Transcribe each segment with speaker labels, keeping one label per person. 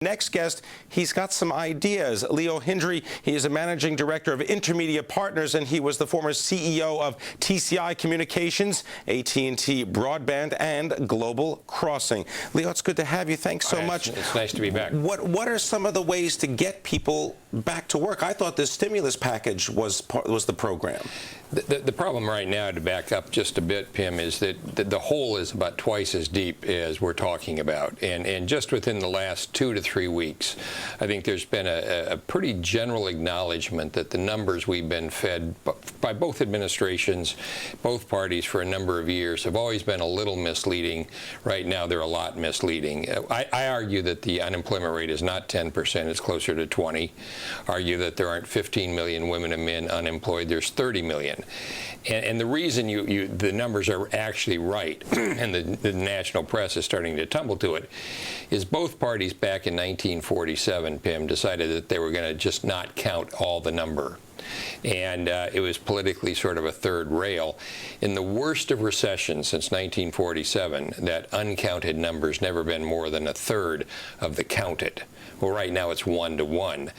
Speaker 1: Next guest, he's got some ideas. Leo Hindrey, he is a managing director of InterMedia Partners, and he was the former CEO of TCI Communications, AT&T Broadband, and Global Crossing. Leo, it's good to have you. Thanks so much.
Speaker 2: It's nice to be back.
Speaker 1: What are some of the ways to get people back to work? I thought this stimulus package was the program.
Speaker 2: The problem right now, to back up just a bit, Pimm, is that the hole is about twice as deep as we're talking about. And just within the last 2 to 3 weeks, I think there's been a pretty general acknowledgement that the numbers we've been fed by both administrations, both parties for a number of years have always been a little misleading. Right now, they're a lot misleading. I argue that the unemployment rate is not 10%, it's closer to 20. Argue that there aren't 15 million women and men unemployed, there's 30 million. And the reason the numbers are actually right, and the national press is starting to tumble to it, is both parties back in 1947, Pimm, decided that they were going to just not count all the number. And it was politically sort of a third rail. In the worst of recessions since 1947, that uncounted number's never been more than a third of the counted. Well, right now it's 1 to 1.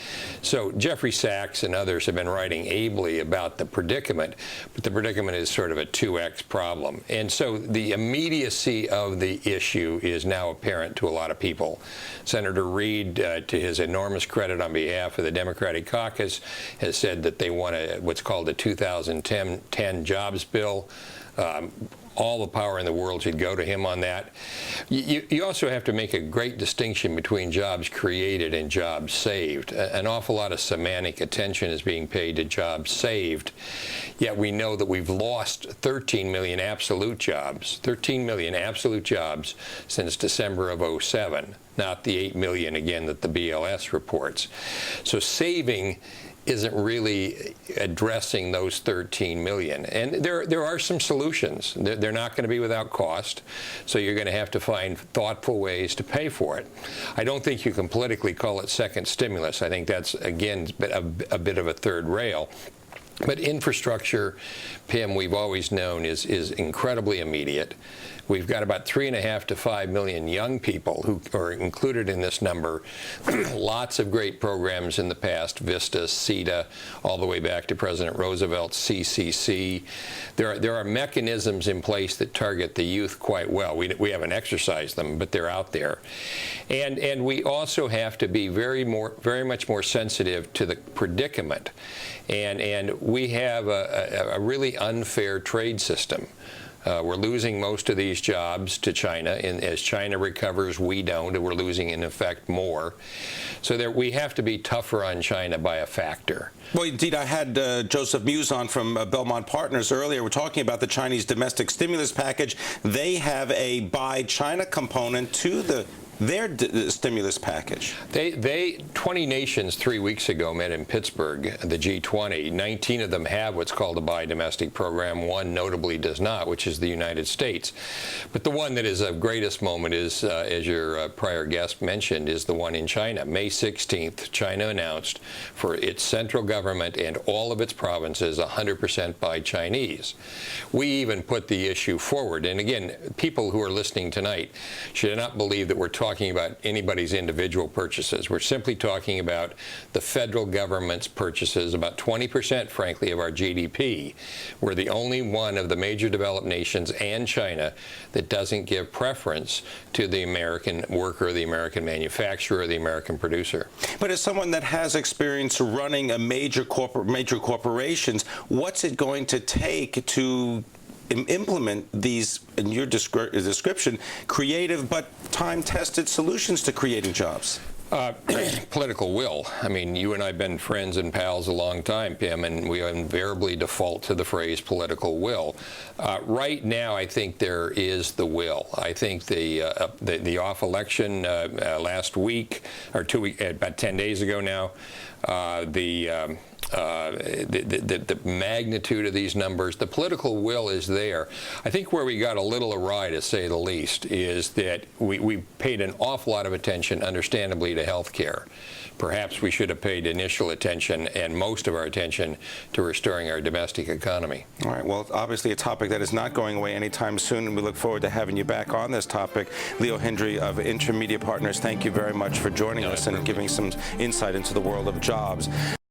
Speaker 2: So Jeffrey Sachs and others have been writing ably about the predicament, but the predicament is sort of a 2x problem. And so the immediacy of the issue is now apparent to a lot of people. Senator Reid, to his enormous credit on behalf of the Democratic caucus, has said that they want what's called a 2010 jobs bill. All the power in the world should go to him on that. You also have to make a great distinction between jobs created and jobs saved. An awful lot of semantic attention is being paid to jobs saved, yet we know that we've lost 13 million absolute jobs, 13 million absolute jobs since December of '07, not the 8 million again that the BLS reports. So saving isn't really addressing those 13 million. And there are some solutions. They're not going to be without cost, so you're going to have to find thoughtful ways to pay for it. I don't think you can politically call it second stimulus. I think that's, again, a bit of a third rail. But infrastructure, Pimm, we've always known is incredibly immediate. We've got about 3.5 to 5 million young people who are included in this number. Lots of great programs in the past, VISTA, CETA, all the way back to President Roosevelt's CCC. There are mechanisms in place that target the youth quite well. We haven't exercised them, but they're out there. And we also have to be very much more sensitive to the predicament. And we have a really unfair trade system. We're losing most of these jobs to China, and as China recovers, we don't, and we're losing, in effect, more. So we have to be tougher on China by a factor.
Speaker 1: Well, indeed, I had Joseph Muse on from Belmont Partners earlier. We're talking about the Chinese domestic stimulus package. They have a buy China component to their stimulus package.
Speaker 2: 20 nations 3 weeks ago met in Pittsburgh, the G20. 19 of them have what's called a buy domestic program. One notably does not, which is the United States. But the one that is of greatest moment is, as your prior guest mentioned, is the one in China. May 16th, China announced for its central government and all of its provinces 100% buy Chinese. We even put the issue forward. And again, people who are listening tonight should not believe that we're talking about anybody's individual purchases. We're simply talking about the federal government's purchases, about 20%, frankly, of our GDP. We're the only one of the major developed nations and China that doesn't give preference to the American worker, the American manufacturer, the American producer.
Speaker 1: But as someone that has experience running a major corporations, what's it going to take to implement these, in your description, creative but time-tested solutions to creating jobs?
Speaker 2: Political will. I mean, you and I have been friends and pals a long time, Pimm, and we invariably default to the phrase political will. Right now, I think there is the will. I think the off election last week, or about 10 days ago now, the magnitude of these numbers. The political will is there. I think where we got a little awry, to say the least, is that we paid an awful lot of attention, understandably, to health care. Perhaps we should have paid initial attention and most of our attention to restoring our domestic economy.
Speaker 1: All right. Well, obviously a topic that is not going away anytime soon, and we look forward to having you back on this topic. Leo Hindrey of InterMedia Partners, thank you very much for joining us and giving some insight into the world of jobs.